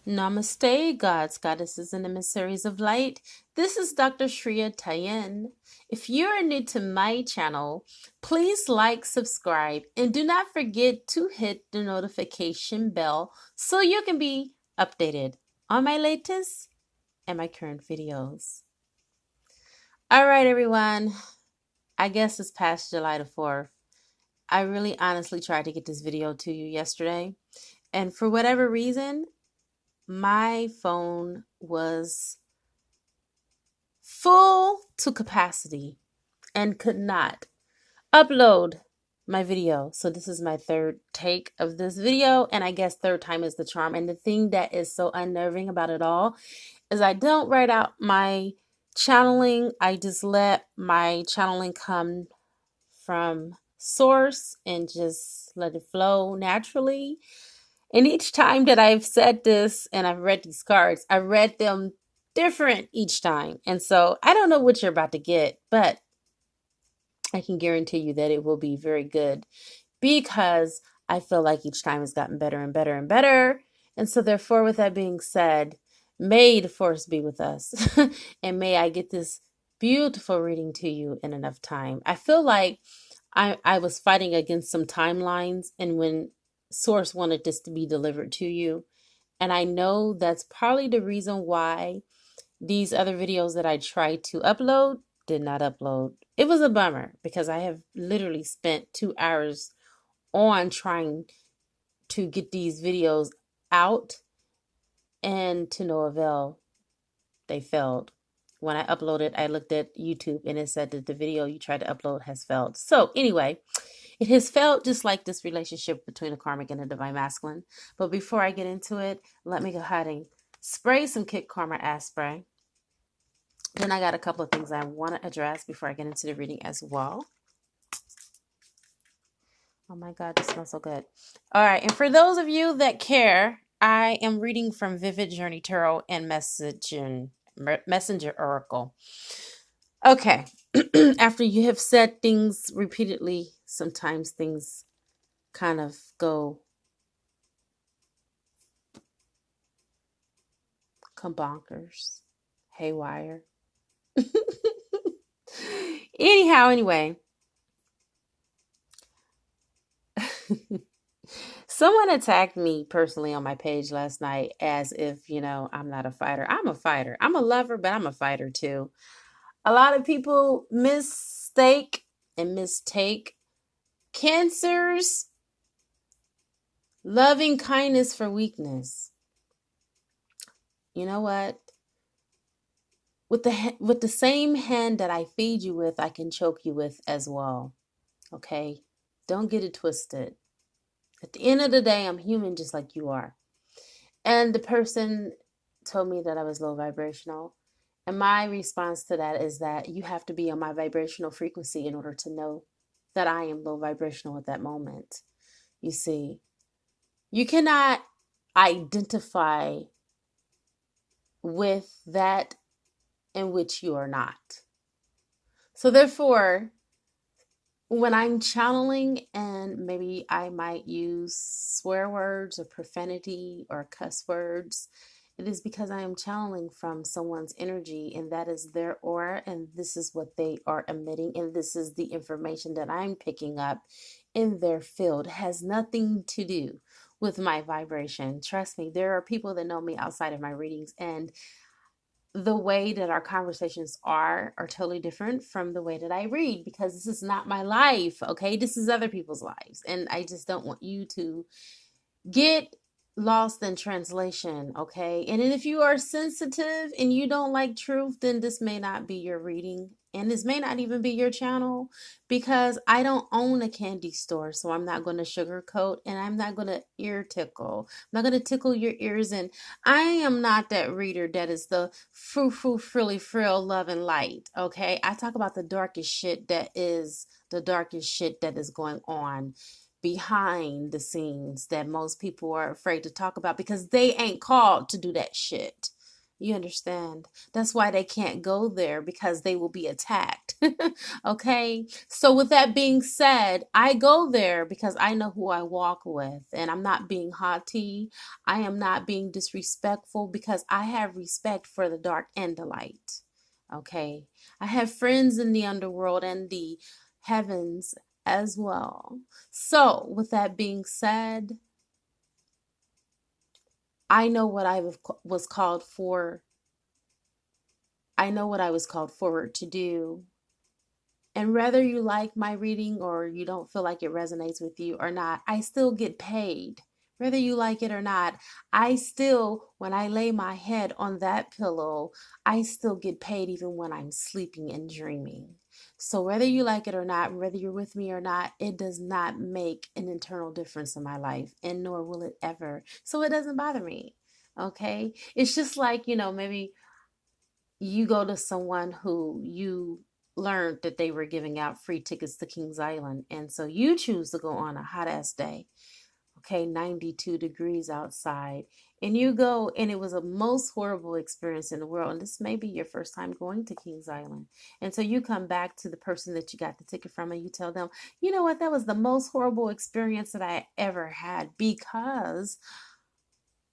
Namaste, gods, goddesses, and emissaries of light. This is Dr. Shreya Tayen. If you're new to my channel, please like, subscribe, and do not forget to hit the notification bell so you can be updated on my latest and my current videos. All right, everyone. I guess it's past July the 4th. I really honestly tried to get this video to you yesterday, and for whatever reason, my phone was full to capacity and could not upload my video. So this is my third take of this video, and I guess third time is the charm. And the thing that is so unnerving about it all is I don't write out my channeling. I just let my channeling come from source and just let it flow naturally. And each time that I've said this and I've read these cards, I read them different each time. And so I don't know what you're about to get, but I can guarantee you that it will be very good because I feel like each time has gotten better and better and better. And so therefore, with that being said, may the force be with us and may I get this beautiful reading to you in enough time. I feel like I was fighting against some timelines, and when source wanted this to be delivered to you, and I know that's probably the reason why these other videos that I tried to upload did not upload. It was a bummer because I have literally spent 2 hours on trying to get these videos out, and to no avail. They failed. When I uploaded, I looked at YouTube and it said that the video you tried to upload has failed. So anyway, it has failed just like this relationship between the karmic and the divine masculine. But before I get into it, let me go ahead and spray some Kick Karma ass spray. Then I got a couple of things I want to address before I get into the reading as well. Oh my God, this smells so good. All right, and for those of you that care, I am reading from Vivid Journey Tarot and Messenger Oracle. Okay, after you have said things repeatedly, sometimes things kind of go bonkers, haywire. Anyway. Someone attacked me personally on my page last night as if, I'm not a fighter. I'm a fighter. I'm a lover, but I'm a fighter too. A lot of people mistake and mistake Cancer's loving kindness for weakness. You know what? With the same hand that I feed you with, I can choke you with as well. Okay? Don't get it twisted. At the end of the day, I'm human just like you are. And the person told me that I was low vibrational. And my response to that is that you have to be on my vibrational frequency in order to know that I am low vibrational at that moment. You see, you cannot identify with that in which you are not. So therefore, when I'm channeling and maybe I might use swear words or profanity or cuss words, it is because I am channeling from someone's energy, and that is their aura, and this is what they are emitting, and this is the information that I'm picking up in their field. It has nothing to do with my vibration. Trust me, there are people that know me outside of my readings, and the way that our conversations are totally different from the way that I read, because this is not my life, okay? This is other people's lives, and I just don't want you to get lost in translation, okay? And if you are sensitive and you don't like truth, then this may not be your reading, and this may not even be your channel, because I don't own a candy store, so I'm not going to sugarcoat, and I'm not going to ear tickle. I'm not going to tickle your ears, and I am not that reader that is the frou-frou, frilly, frill, love, and light, okay? I talk about the darkest shit that is going on behind the scenes that most people are afraid to talk about because they ain't called to do that shit. You understand? That's why they can't go there, because they will be attacked. Okay. So with that being said, I go there because I know who I walk with, and I'm not being haughty. I am not being disrespectful because I have respect for the dark and the light. Okay. I have friends in the underworld and the heavens as well. So with that being said, I know what was called for. I know what I was called forward to do. And whether you like my reading or you don't feel like it resonates with you or not, I still get paid. Whether you like it or not, I still, when I lay my head on that pillow, I still get paid even when I'm sleeping and dreaming. So whether you like it or not, whether you're with me or not, it does not make an internal difference in my life, and nor will it ever. So it doesn't bother me. Okay? It's just like, maybe you go to someone who you learned that they were giving out free tickets to Kings Island, and so you choose to go on a hot ass day, okay, 92 degrees outside, and you go, and it was a most horrible experience in the world, and this may be your first time going to Kings Island, and so you come back to the person that you got the ticket from, and you tell them, you know what, that was the most horrible experience that I ever had, because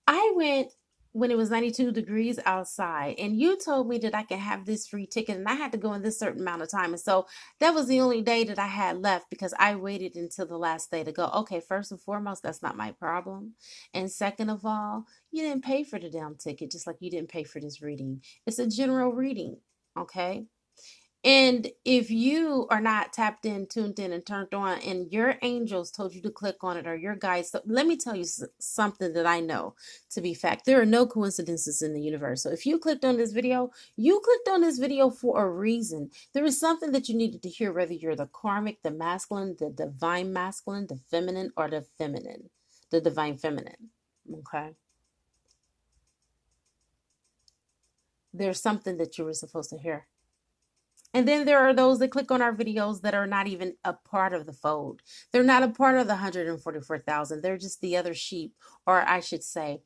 I went when it was 92 degrees outside, and you told me that I could have this free ticket, and I had to go in this certain amount of time. And so that was the only day that I had left because I waited until the last day to go. Okay, first and foremost, that's not my problem. And second of all, you didn't pay for the damn ticket, just like you didn't pay for this reading. It's a general reading, okay? And if you are not tapped in, tuned in, and turned on, and your angels told you to click on it, or your guides, so let me tell you something that I know to be fact. There are no coincidences in the universe. So if you clicked on this video, you clicked on this video for a reason. There is something that you needed to hear, whether you're the karmic, the masculine, the divine masculine, the feminine, or the feminine, the divine feminine. Okay. There's something that you were supposed to hear. And then there are those that click on our videos that are not even a part of the fold. They're not a part of the 144,000. They're just the other sheep, or I should say,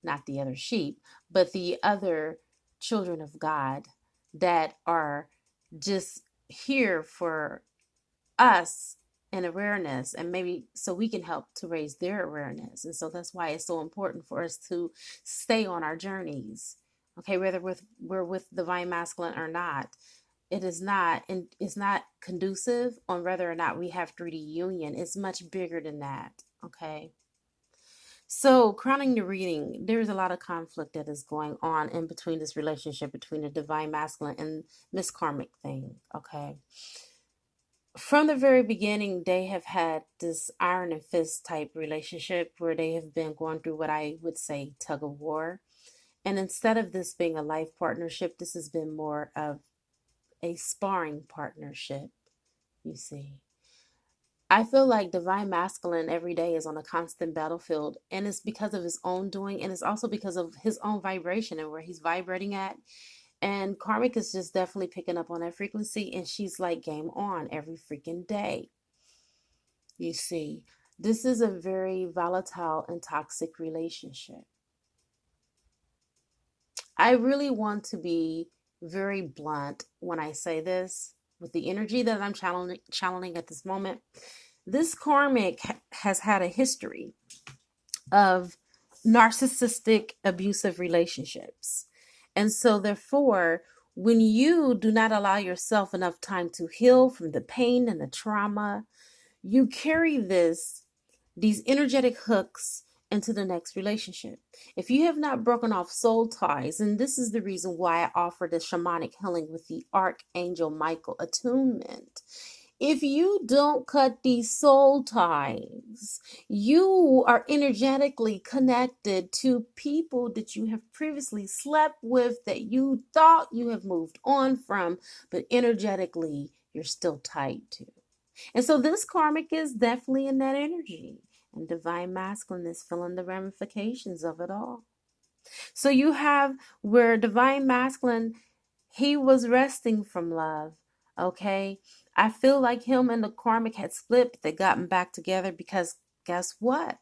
not the other sheep, but the other children of God that are just here for us and awareness, and maybe so we can help to raise their awareness. And so that's why it's so important for us to stay on our journeys. Okay, whether we're with divine masculine or not, it is not, and it's not conducive on whether or not we have 3D union. It's much bigger than that. Okay. So crowning the reading, there's a lot of conflict that is going on in between this relationship between the divine masculine and Miss Karmic thing. Okay. From the very beginning, they have had this iron and fist type relationship where they have been going through what I would say tug of war. And instead of this being a life partnership, this has been more of a sparring partnership, you see. I feel like divine masculine every day is on a constant battlefield, and it's because of his own doing, and it's also because of his own vibration and where he's vibrating at. And Karmic is just definitely picking up on that frequency, and she's like game on every freaking day. You see, this is a very volatile and toxic relationship. I really want to be very blunt when I say this with the energy that I'm channeling at this moment. This karmic has had a history of narcissistic abusive relationships. And so therefore, when you do not allow yourself enough time to heal from the pain and the trauma, you carry these energetic hooks into the next relationship. If you have not broken off soul ties, and this is the reason why I offer the shamanic healing with the Archangel Michael attunement. If you don't cut these soul ties, you are energetically connected to people that you have previously slept with, that you thought you have moved on from, but energetically you're still tied to. And so this karmic is definitely in that energy. And divine masculine is feeling the ramifications of it all. So you have where divine masculine, he was resting from love. Okay. I feel like him and the karmic had split, but they gotten back together because guess what?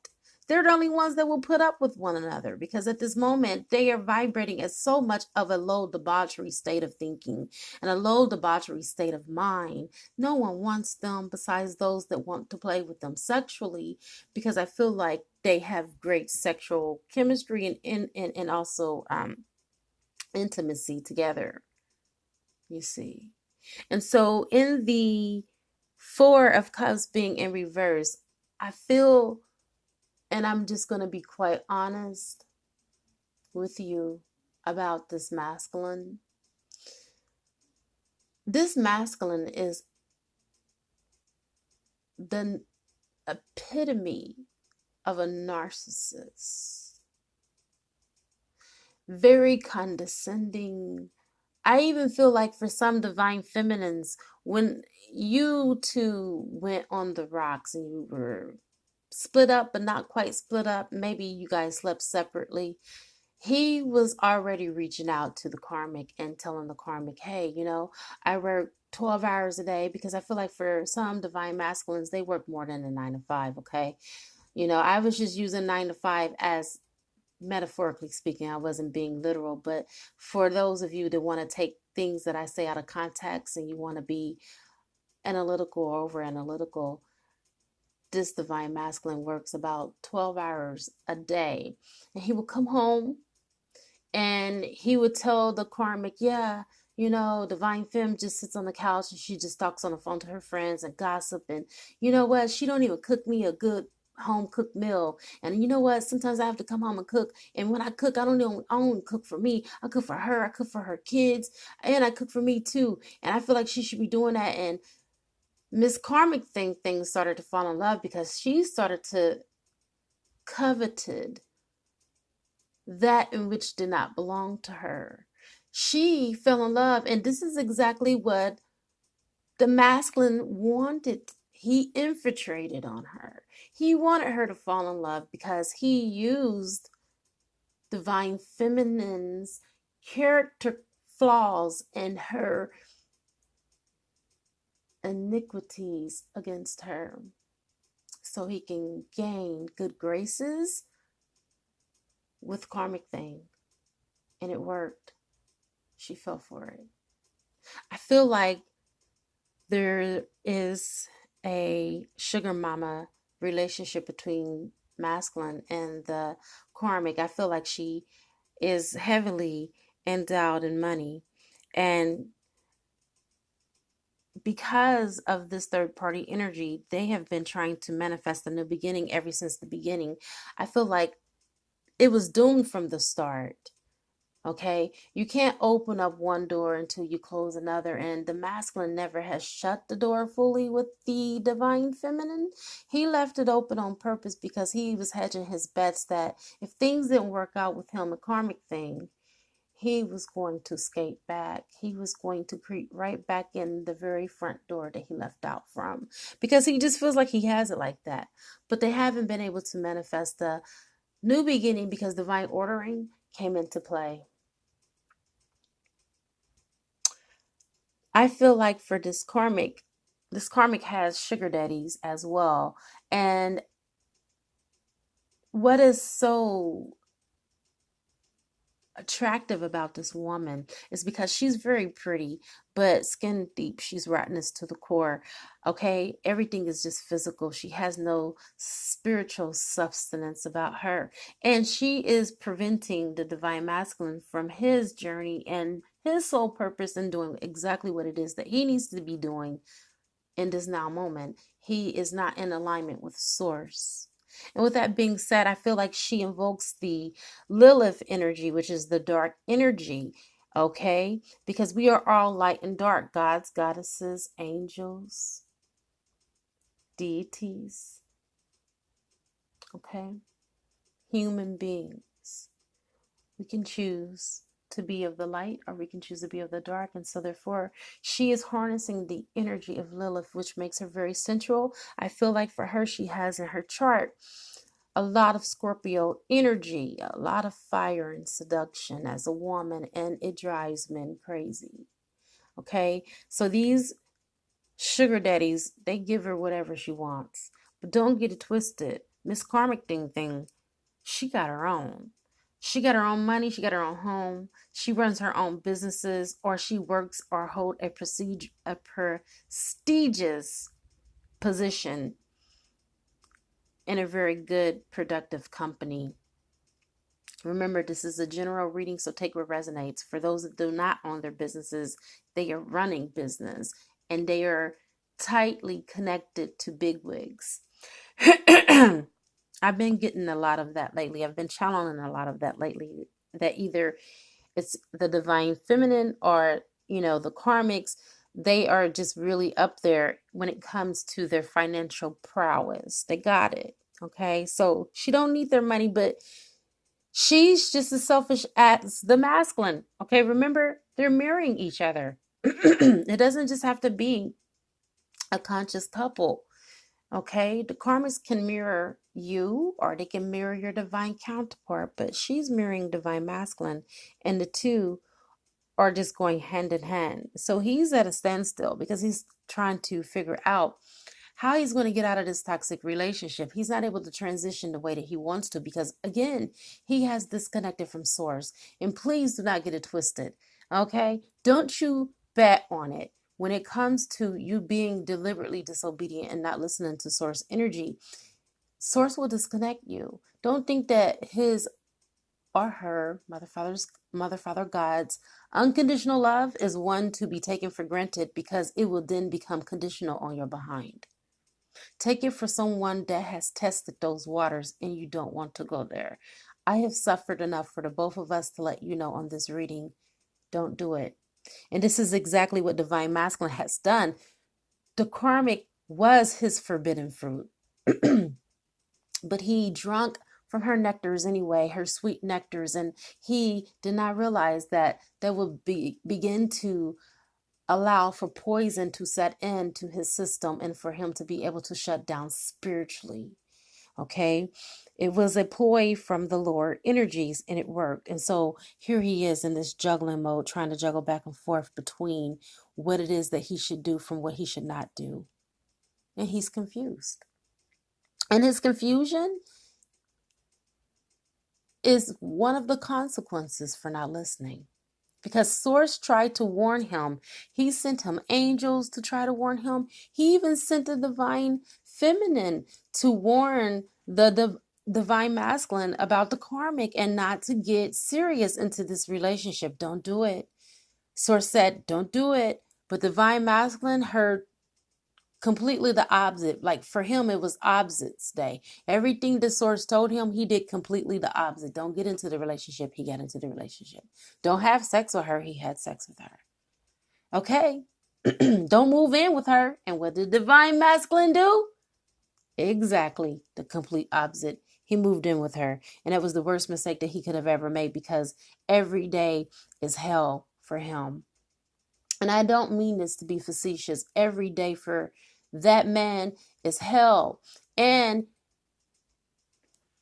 they're the only ones that will put up with one another, because at this moment they are vibrating at so much of a low debauchery state of thinking and a low debauchery state of mind. No one wants them besides those that want to play with them sexually, because I feel like they have great sexual chemistry and also intimacy together, you see. And so in the Four of Cups being in reverse, I feel, and I'm just going to be quite honest with you about this masculine. This masculine is the epitome of a narcissist. Very condescending. I even feel like for some divine feminines, when you two went on the rocks and you were split up but not quite split up, maybe you guys slept separately, he was already reaching out to the Karmic and telling the Karmic, hey, you know, I work 12 hours a day, because I feel like for some divine masculines, they work more than a 9 to 5, okay? You know, I was just using 9 to 5 as metaphorically speaking. I wasn't being literal, but for those of you that want to take things that I say out of context and you want to be analytical or over analytical, this divine masculine works about 12 hours a day. And he will come home and he would tell the Karmic, yeah, you know, divine femme just sits on the couch and she just talks on the phone to her friends and gossip. And you know what? She don't even cook me a good home cooked meal. And you know what? Sometimes I have to come home and cook. And when I cook, I don't cook for me. I cook for her. I cook for her kids. And I cook for me too. And I feel like she should be doing that. And Miss Karmic things started to fall in love, because she started to coveted that in which did not belong to her. She fell in love, and this is exactly what the masculine wanted. He infiltrated on her. He wanted her to fall in love because he used divine feminine's character flaws and her iniquities against her, so he can gain good graces with Karmic thing. And it worked. She fell for it. I feel like there is a sugar mama relationship between masculine and the Karmic. I feel like she is heavily endowed in money, and because of this third party energy, they have been trying to manifest a new beginning ever since the beginning. I feel like it was doomed from the start. Okay, you can't open up one door until you close another, and the masculine never has shut the door fully with the divine feminine. He left it open on purpose because he was hedging his bets that if things didn't work out with him, a Karmic thing, he was going to skate back. He was going to creep right back in the very front door that he left out from, because he just feels like he has it like that. But they haven't been able to manifest the new beginning because divine ordering came into play. I feel like for this Karmic has sugar daddies as well. And what is so attractive about this woman is because she's very pretty, but skin deep. She's rottenness to the core. Okay, everything is just physical. She has no spiritual substance about her, and she is preventing the divine masculine from his journey and his sole purpose in doing exactly what it is that he needs to be doing in this now moment. He is not in alignment with source. And with that being said, I feel like she invokes the Lilith energy, which is the dark energy, okay? Because we are all light and dark, gods, goddesses, angels, deities, okay? Human beings. We can choose to be of the light, or we can choose to be of the dark. And so therefore she is harnessing the energy of Lilith, which makes her very sensual. I feel like for her, she has in her chart a lot of Scorpio energy, a lot of fire and seduction as a woman, and it drives men crazy. Okay, so these sugar daddies, they give her whatever she wants, but don't get it twisted. Miss Karmic thing, she got her own. She got her own money. She got her own home. She runs her own businesses, or she works or hold a prestigious position in a very good, productive company. Remember, this is a general reading, so take what resonates. For those that do not own their businesses, they are running business and they are tightly connected to bigwigs. I've been getting a lot of that lately. I've been channeling a lot of that lately. That either it's the divine feminine or, the karmics. They are just really up there when it comes to their financial prowess. They got it. Okay. So she don't need their money, but she's just as selfish as the masculine. Okay. Remember, they're mirroring each other. It doesn't just have to be a conscious couple. Okay, the karmics can mirror you or they can mirror your divine counterpart, but she's mirroring divine masculine, and the two are just going hand in hand. So he's at a standstill because he's trying to figure out how he's going to get out of this toxic relationship. He's not able to transition the way that he wants to because, again, he has disconnected from source. And please do not get it twisted. Okay, don't you bet on it. When it comes to you being deliberately disobedient and not listening to source energy, source will disconnect you. Don't think that his or her, mother, father, God's unconditional love is one to be taken for granted, because it will then become conditional on your behind. Take it for someone that has tested those waters and you don't want to go there. I have suffered enough for the both of us to let you know on this reading, don't do it. And this is exactly what divine masculine has done. The karmic was his forbidden fruit, but he drank from her nectars anyway, her sweet nectars, and he did not realize that would begin to allow for poison to set into his system and for him to be able to shut down spiritually. Okay, it was a ploy from the Lord energies, and it worked. And so here he is in this juggling mode, trying to juggle back and forth between what it is that he should do from what he should not do. And he's confused. And his confusion is one of the consequences for not listening. Because source tried to warn him. He sent him angels to try to warn him. He even sent the divine feminine to warn the divine masculine about the karmic and not to get serious into this relationship. Don't do it. Source said, don't do it. But divine masculine heard completely the opposite. Like for him, it was opposites day. Everything the source told him, he did completely the opposite. Don't get into the relationship. He got into the relationship. Don't have sex with her. He had sex with her. Okay. Don't move in with her. And what did divine masculine do? Exactly the complete opposite. He moved in with her. And that was the worst mistake that he could have ever made, because every day is hell for him. And I don't mean this to be facetious. Every day for that man is hell. And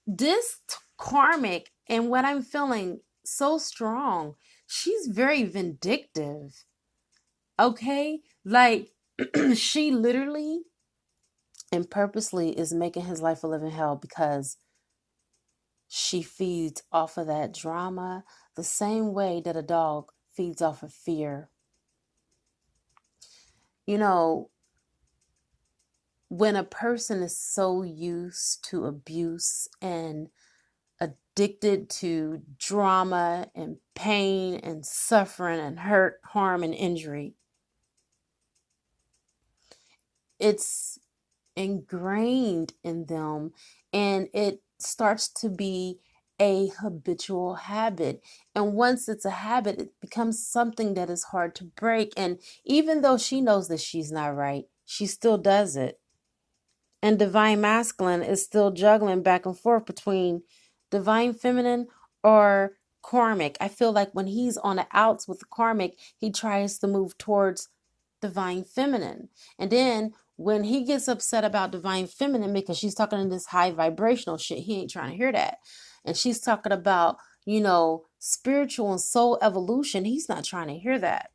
this karmic, and what I'm feeling so strong, she's very vindictive. Okay? Like she literally and purposely is making his life a living hell, because she feeds off of that drama the same way that a dog feeds off of fear. You know, when a person is so used to abuse and addicted to drama and pain and suffering and hurt, harm, and injury, it's ingrained in them, and it starts to be a habitual habit. And once it's a habit, it becomes something that is hard to break. And even though she knows that she's not right, she still does it. And divine masculine is still juggling back and forth between divine feminine or karmic. I feel like when he's on the outs with the karmic, he tries to move towards divine feminine. And then when he gets upset about divine feminine because she's talking in this high vibrational shit, he ain't trying to hear that. And she's talking about, spiritual and soul evolution. He's not trying to hear that.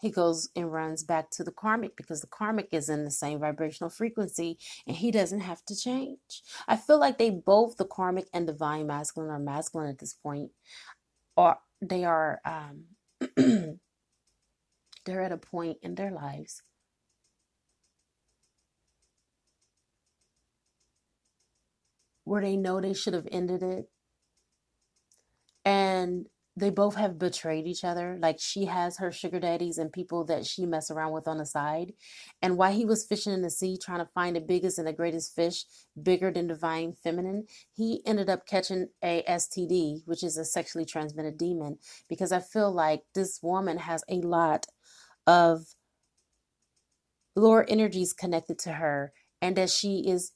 he goes and runs back to the karmic because the karmic is in the same vibrational frequency and he doesn't have to change. I feel like they both, the karmic and divine masculine, are masculine at this point, or they are they're at a point in their lives where they know they should have ended it, and they both have betrayed each other. Like, she has her sugar daddies and people that she mess around with on the side, and while he was fishing in the sea trying to find the biggest and the greatest fish, bigger than divine feminine, he ended up catching a STD, which is a sexually transmitted demon, because I feel like this woman has a lot of lower energies connected to her, and that she is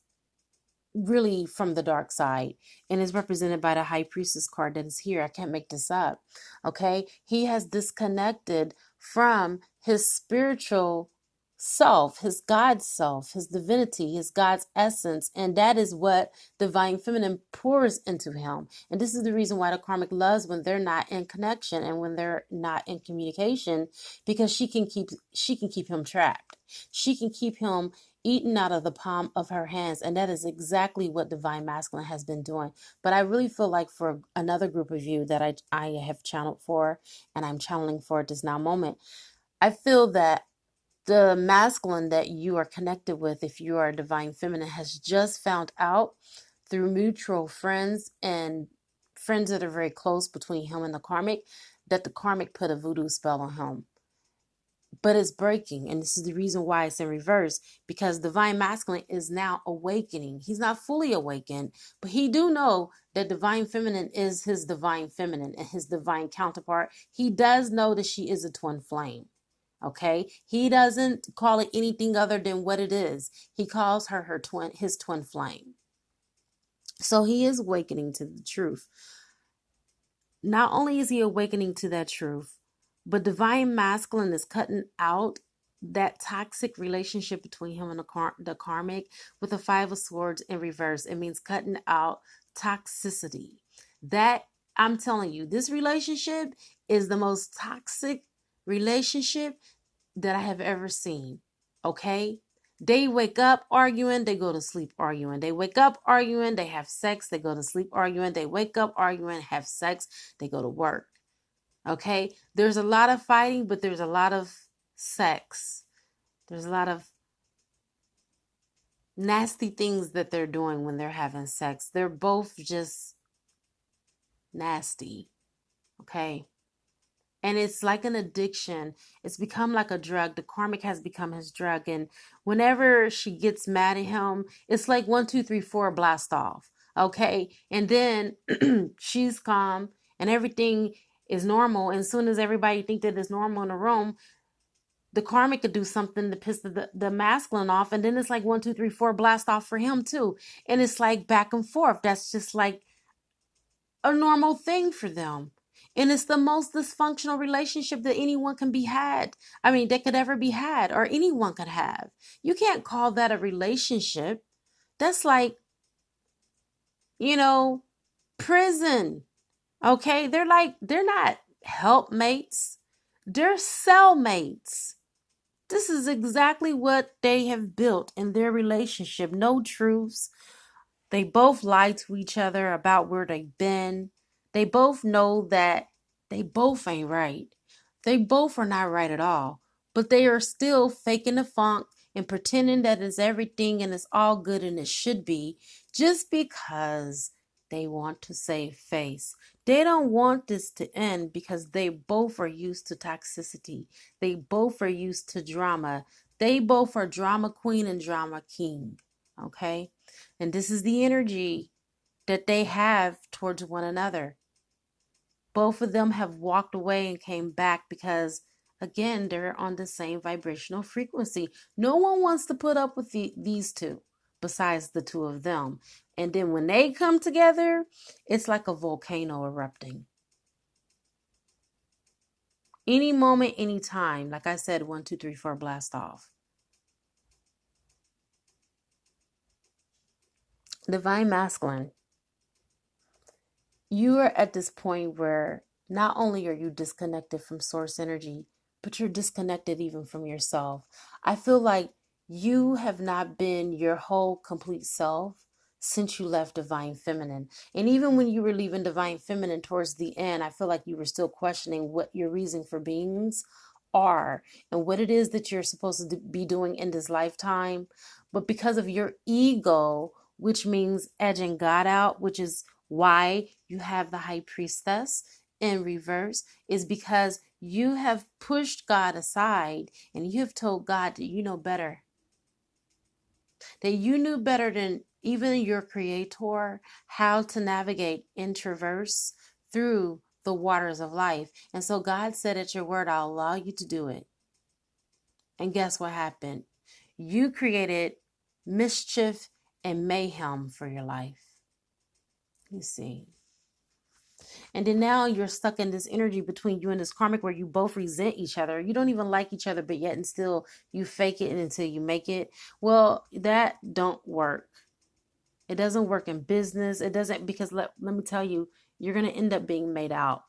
really from the dark side, and is represented by the high priestess card that is here. I can't make this up. Okay, he has disconnected from his spiritual self, his God self, his divinity, his God's essence, and that is what divine feminine pours into him. And this is the reason why the karmic loves when they're not in connection and when they're not in communication, because she can keep him trapped. She can keep him eaten out of the palm of her hands. And that is exactly what divine masculine has been doing. But I really feel like for another group of you that I have channeled for, and I'm channeling for at this now moment, I feel that the masculine that you are connected with, if you are a divine feminine, has just found out through mutual friends and friends that are very close between him and the karmic, that the karmic put a voodoo spell on him. But it's breaking, and this is the reason why it's in reverse, because divine masculine is now awakening. He's not fully awakened, but he do know that divine feminine is his divine feminine and his divine counterpart. He does know that she is a twin flame. Okay, he doesn't call it anything other than what it is. He calls her his twin flame. So he is awakening to the truth. Not only is he awakening to that truth, but divine masculine is cutting out that toxic relationship between him and the karmic with the Five of Swords in reverse. It means cutting out toxicity. That, I'm telling you, this relationship is the most toxic relationship that I have ever seen. Okay? They wake up arguing, they go to sleep arguing. They wake up arguing, they have sex, they go to sleep arguing. They wake up arguing, have sex, they go to work. Okay? There's a lot of fighting, but there's a lot of sex. There's a lot of nasty things that they're doing when they're having sex. They're both just nasty. Okay? And it's like an addiction. It's become like a drug. The karmic has become his drug. And whenever she gets mad at him, it's like 1, 2, 3, 4, blast off. Okay. And then she's calm and everything is normal. And as soon as everybody think that it's normal in the room, the karmic could do something to piss the masculine off. And then it's like 1, 2, 3, 4, blast off for him too. And it's like back and forth. That's just like a normal thing for them. And it's the most dysfunctional relationship that anyone can be had. I mean, that could ever be had, or anyone could have. You can't call that a relationship. That's like, prison. Okay? They're not helpmates. They're cellmates. This is exactly what they have built in their relationship. No truths. They both lie to each other about where they've been. They both know that they both ain't right. They both are not right at all. But they are still faking the funk and pretending that it's everything and it's all good and it should be, just because they want to save face. They don't want this to end because they both are used to toxicity. They both are used to drama. They both are drama queen and drama king. Okay? And this is the energy that they have towards one another. Both of them have walked away and came back because, again, they're on the same vibrational frequency. No one wants to put up with these two besides the two of them. And then when they come together, it's like a volcano erupting. Any moment, any time. Like I said, 1, 2, 3, 4, blast off. Divine masculine. You are at this point where not only are you disconnected from source energy, but you're disconnected even from yourself. I feel like you have not been your whole complete self since you left Divine Feminine. And even when you were leaving Divine Feminine towards the end, I feel like you were still questioning what your reason for beings are and what it is that you're supposed to be doing in this lifetime. But because of your ego, which means edging God out, which is why you have the High Priestess in reverse, is because you have pushed God aside and you have told God that you know better, that you knew better than even your creator how to navigate and traverse through the waters of life. And so God said at your word, I'll allow you to do it. And guess what happened? You created mischief and mayhem for your life. You see. And then now you're stuck in this energy between you and this karmic where you both resent each other. You don't even like each other, but yet and still you fake it until you make it. Well, that don't work. It doesn't work in business. It doesn't, because let me tell you, you're going to end up being made out.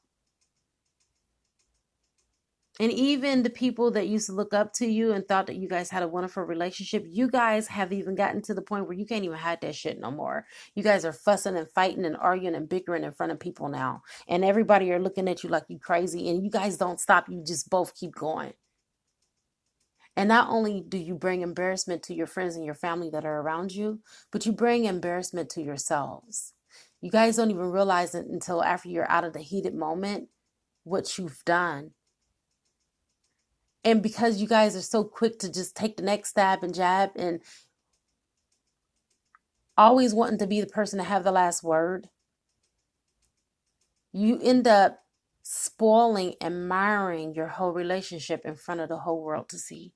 And even the people that used to look up to you and thought that you guys had a wonderful relationship, you guys have even gotten to the point where you can't even hide that shit no more. You guys are fussing and fighting and arguing and bickering in front of people now. And everybody are looking at you like you crazy. And you guys don't stop. You just both keep going. And not only do you bring embarrassment to your friends and your family that are around you, but you bring embarrassment to yourselves. You guys don't even realize it until after you're out of the heated moment, what you've done. And because you guys are so quick to just take the next stab and jab and always wanting to be the person to have the last word, you end up spoiling and marring your whole relationship in front of the whole world to see.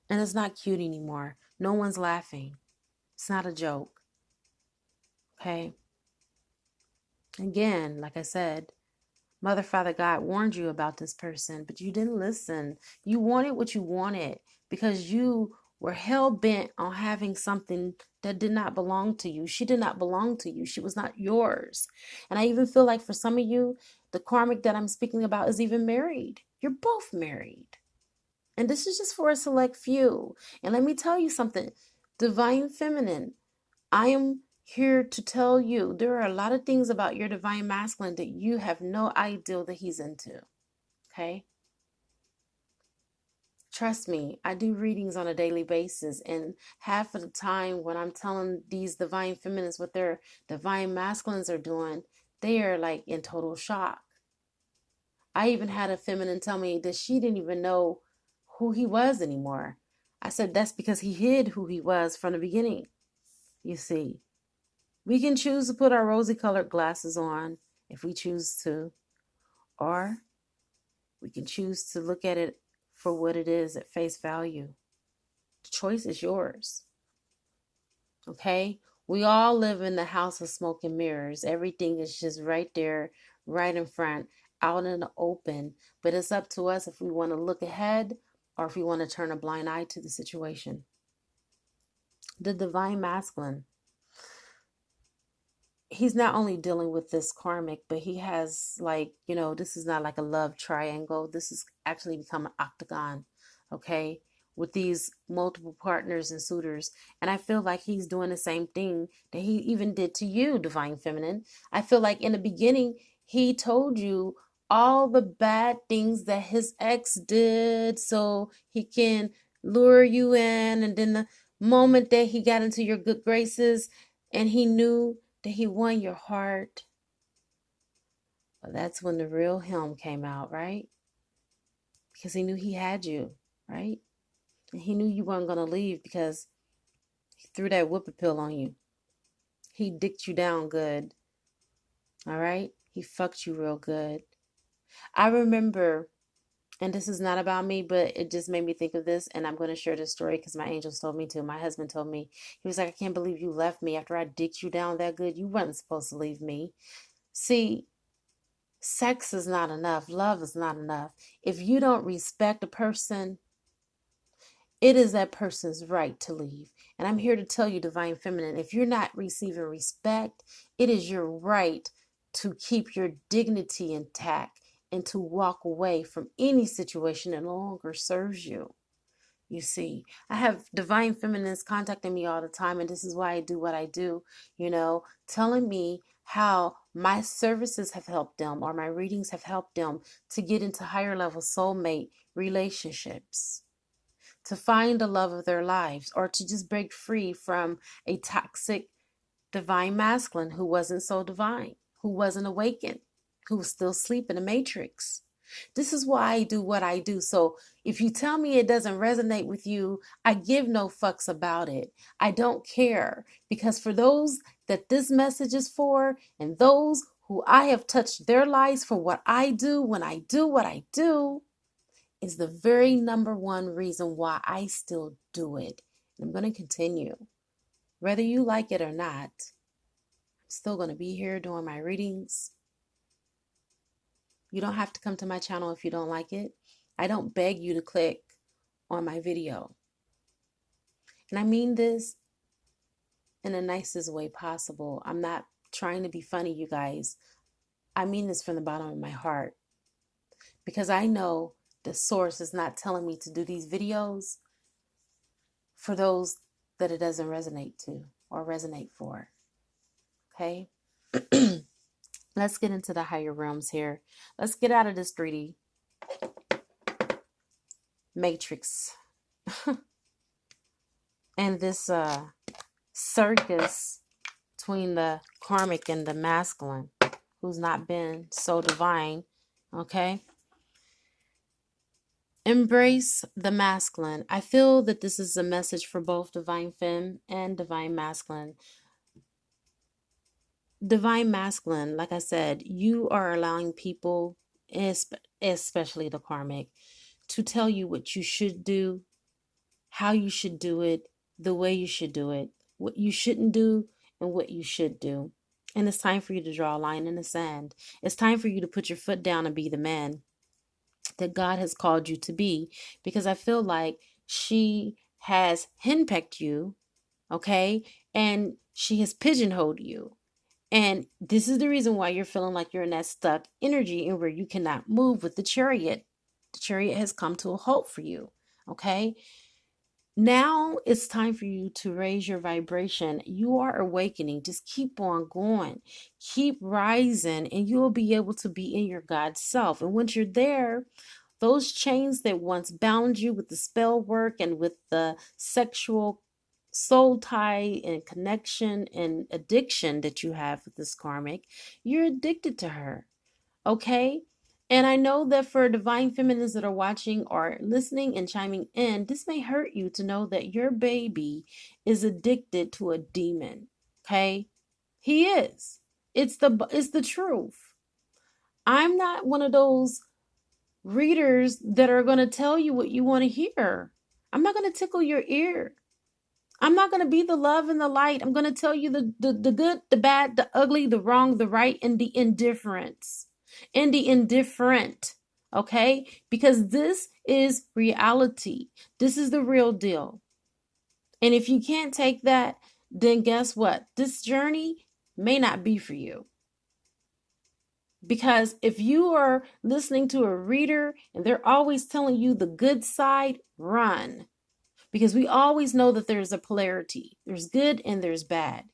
And it's not cute anymore. No one's laughing. It's not a joke. Okay? Again, like I said, Mother, Father, God warned you about this person, but you didn't listen. You wanted what you wanted because you were hell-bent on having something that did not belong to you. She did not belong to you. She was not yours. And I even feel like for some of you, the karmic that I'm speaking about is even married. You're both married. And this is just for a select few. And let me tell you something. Divine Feminine, I am here to tell you there are a lot of things about your divine masculine that you have no idea that he's into. Okay? Trust me, I do readings on a daily basis, and half of the time when I'm telling these divine feminines what their divine masculines are doing, they are like in total shock. I even had a feminine tell me that she didn't even know who he was anymore. I said that's because he hid who he was from the beginning. You see. We can choose to put our rosy colored glasses on if we choose to, or we can choose to look at it for what it is at face value. The choice is yours. Okay? We all live in the house of smoke and mirrors. Everything is just right there, right in front, out in the open. But it's up to us if we want to look ahead or if we want to turn a blind eye to the situation. The divine masculine. He's not only dealing with this karmic, but he has this is not like a love triangle. This has actually become an octagon, okay, with these multiple partners and suitors. And I feel like he's doing the same thing that he even did to you, Divine Feminine. I feel like in the beginning, he told you all the bad things that his ex did so he can lure you in. And then the moment that he got into your good graces and he knew that he won your heart, well, that's when the real him came out, right? Because he knew he had you, right? And he knew you weren't going to leave because he threw that whoopee pill on you. He dicked you down good, all right? He fucked you real good. I remember, and this is not about me, but it just made me think of this, and I'm going to share this story because my angels told me to. My husband told me. He was like, I can't believe you left me after I dicked you down that good. You weren't supposed to leave me. See, sex is not enough. Love is not enough. If you don't respect a person, it is that person's right to leave. And I'm here to tell you, Divine Feminine, if you're not receiving respect, it is your right to keep your dignity intact and to walk away from any situation that no longer serves you. You see, I have divine feminines contacting me all the time, and this is why I do what I do, telling me how my services have helped them or my readings have helped them to get into higher level soulmate relationships, to find the love of their lives, or to just break free from a toxic divine masculine who wasn't so divine, who wasn't awakened, who was still asleep in the matrix. This is why I do what I do. So if you tell me it doesn't resonate with you, I give no fucks about it. I don't care, because for those that this message is for, and those who I have touched their lives for what I do when I do what I do, is the very number one reason why I still do it. And I'm going to continue. Whether you like it or not, I'm still going to be here doing my readings. You don't have to come to my channel if you don't like it. I don't beg you to click on my video. And I mean this in the nicest way possible. I'm not trying to be funny, you guys. I mean this from the bottom of my heart. Because I know the source is not telling me to do these videos for those that it doesn't resonate to or resonate for. Okay? Let's get into the higher realms here. Let's get out of this 3D matrix and this circus between the karmic and the masculine, who's not been so divine. Okay? Embrace the masculine. I feel that this is a message for both divine femme and divine masculine. Divine masculine, like I said, you are allowing people, especially the karmic, to tell you what you should do, how you should do it, the way you should do it, what you shouldn't do, and what you should do. And it's time for you to draw a line in the sand. It's time for you to put your foot down and be the man that God has called you to be. Because I feel like she has henpecked you, okay? And she has pigeonholed you. And this is the reason why you're feeling like you're in that stuck energy and where you cannot move with the chariot. The chariot has come to a halt for you, okay? Now it's time for you to raise your vibration. You are awakening. Just keep on going. Keep rising, and you will be able to be in your God self. And once you're there, those chains that once bound you with the spell work and with the sexual soul tie and connection and addiction that you have with this karmic, you're addicted to her. Okay? And I know that for divine feminines that are watching or listening and chiming in, this may hurt you to know that your baby is addicted to a demon. Okay? He is. It's the truth. I'm not one of those readers that are going to tell you what you want to hear. I'm not going to tickle your ear. I'm not going to be the love and the light. I'm going to tell you the good, the bad, the ugly, the wrong, the right, and the indifference. And the indifferent. Okay? Because this is reality. This is the real deal. And if you can't take that, then guess what? This journey may not be for you. Because if you are listening to a reader and they're always telling you the good side, run. Because we always know that there's a polarity. There's good and there's bad.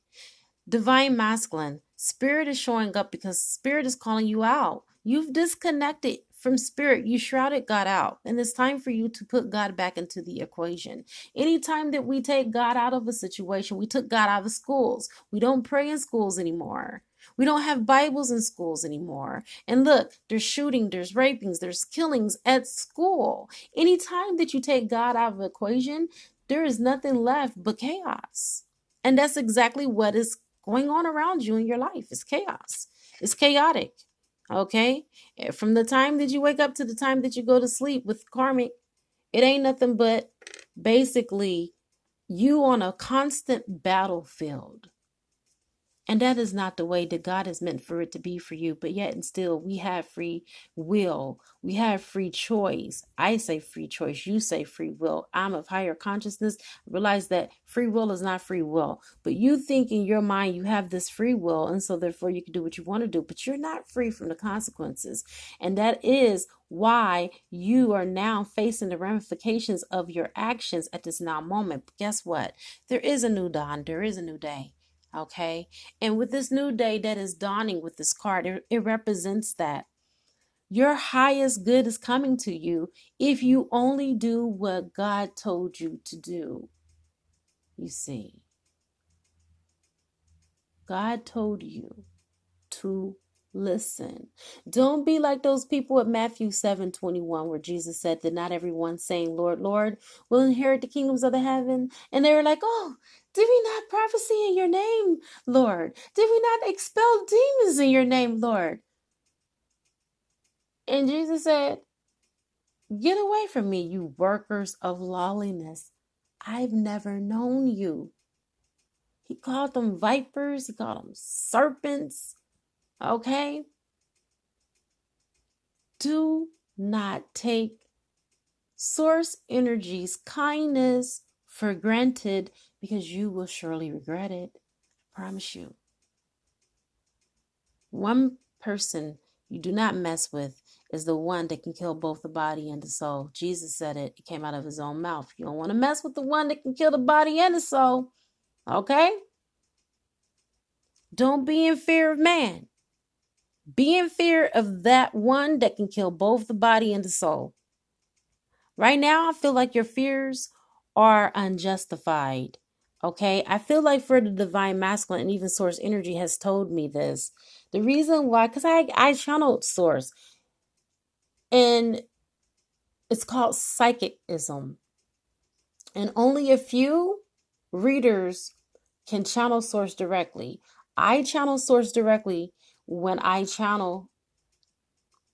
Divine masculine, spirit is showing up because spirit is calling you out. You've disconnected from spirit. You shrouded God out. And it's time for you to put God back into the equation. Anytime that we take God out of a situation, we took God out of schools. We don't pray in schools anymore. We don't have Bibles in schools anymore. And look, there's shooting, there's rapings, there's killings at school. Anytime that you take God out of the equation, there is nothing left but chaos. And that's exactly what is going on around you in your life. It's chaos. It's chaotic. Okay? From the time that you wake up to the time that you go to sleep with karmic, it ain't nothing but basically you on a constant battlefield. And that is not the way that God has meant for it to be for you. But yet and still, we have free will. We have free choice. I say free choice. You say free will. I'm of higher consciousness. Realize that free will is not free will. But you think in your mind you have this free will. And so therefore you can do what you want to do. But you're not free from the consequences. And that is why you are now facing the ramifications of your actions at this now moment. But guess what? There is a new dawn. There is a new day. Okay. And with this new day that is dawning with this card, it represents that your highest good is coming to you if you only do what God told you to do. You see, God told you to listen. Don't be like those people at Matthew 7:21, where Jesus said that not everyone saying, Lord, Lord, will inherit the kingdoms of the heaven. And they were like, oh, did we not prophesy in your name, Lord? Did we not expel demons in your name, Lord? And Jesus said, get away from me, you workers of lawlessness. I've never known you. He called them vipers. He called them serpents. Okay? Do not take source energy's kindness for granted, because you will surely regret it. I promise you. One person you do not mess with is the one that can kill both the body and the soul. Jesus said it. It came out of his own mouth. You don't want to mess with the one that can kill the body and the soul. Okay? Don't be in fear of man. Be in fear of that one that can kill both the body and the soul. Right now, I feel like your fears are unjustified. Okay? I feel like for the divine masculine, and even source energy has told me this. The reason why, because I channeled source. And it's called psychicism. And only a few readers can channel source directly. I channel source directly. When I channeled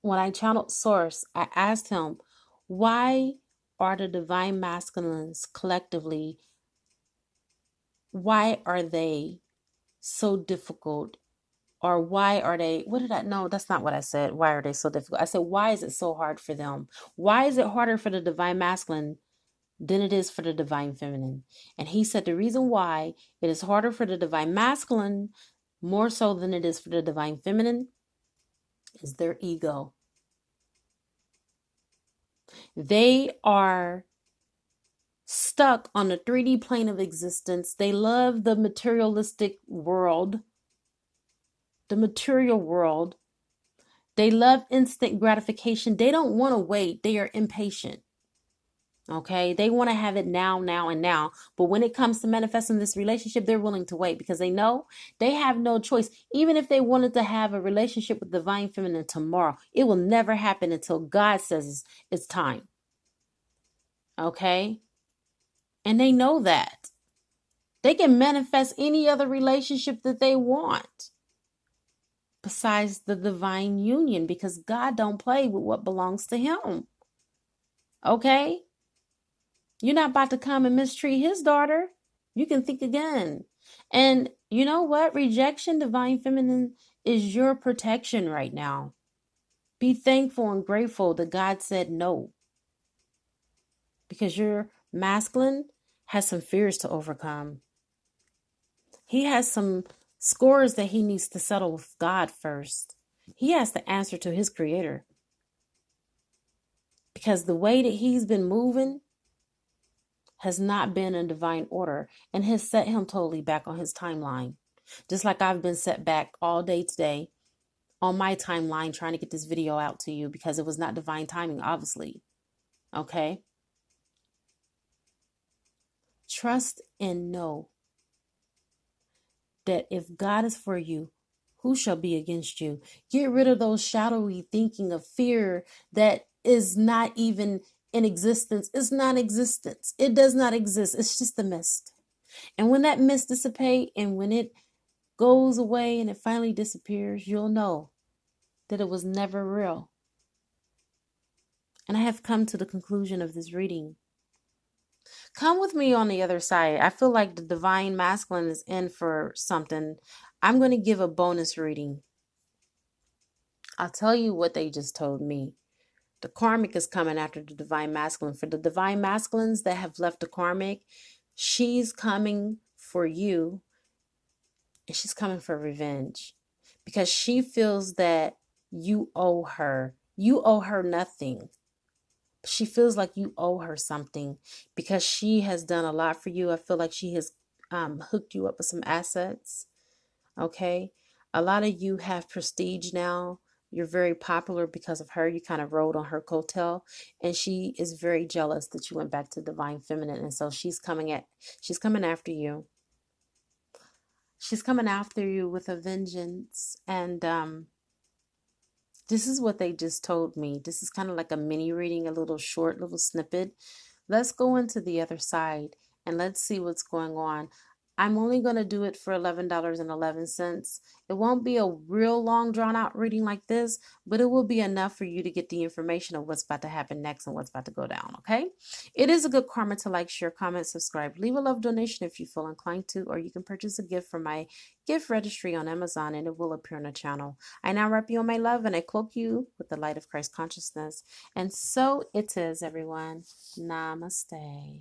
source, I asked him, why are the divine masculines collectively, why are they so difficult? Or why are they, no, that's not what I said. Why are they so difficult? I said, why is it so hard for them? Why is it harder for the divine masculine than it is for the divine feminine? And he said the reason why it is harder for the divine masculine more so than it is for the divine feminine is their ego. They are stuck on the 3D plane of existence. They love the materialistic world, the material world. They love instant gratification. They don't want to wait. They are impatient. Okay, they want to have it now, now, and now. But when it comes to manifesting this relationship, they're willing to wait because they know they have no choice. Even if they wanted to have a relationship with divine feminine tomorrow, it will never happen until God says it's time. Okay? And they know that. They can manifest any other relationship that they want besides the divine union, because God don't play with what belongs to him. Okay? You're not about to come and mistreat his daughter. You can think again. And you know what? Rejection, divine feminine, is your protection right now. Be thankful and grateful that God said no. Because your masculine has some fears to overcome. He has some scores that he needs to settle with God first. He has to answer to his creator. Because the way that he's been moving has not been in divine order and has set him totally back on his timeline. Just like I've been set back all day today on my timeline trying to get this video out to you because it was not divine timing, obviously. Okay? Trust and know that if God is for you, who shall be against you? Get rid of those shadowy thinking of fear that is not even in existence. It's non-existence. It does not exist. It's just a mist. And when that mist dissipates and when it goes away and it finally disappears, you'll know that it was never real. And I have come to the conclusion of this reading. Come with me on the other side. I feel like the divine masculine is in for something. I'm going to give a bonus reading. I'll tell you what they just told me. The karmic is coming after the divine masculine. For the divine masculines that have left the karmic, she's coming for you, and she's coming for revenge because she feels that you owe her. You owe her nothing. She feels like you owe her something because she has done a lot for you. I feel like she has hooked you up with some assets. Okay. A lot of you have prestige now. You're very popular because of her. You kind of rode on her coattail, and she is very jealous that you went back to divine feminine. And so she's coming after you. She's coming after you with a vengeance. And this is what they just told me. This is kind of like a mini reading, a little short little snippet. Let's go into the other side and let's see what's going on. I'm only going to do it for $11.11. It won't be a real long drawn out reading like this, but it will be enough for you to get the information of what's about to happen next and what's about to go down, okay? It is a good karma to like, share, comment, subscribe, leave a love donation if you feel inclined to, or you can purchase a gift from my gift registry on Amazon and it will appear on the channel. I now wrap you in my love and I cloak you with the light of Christ consciousness. And so it is, everyone. Namaste.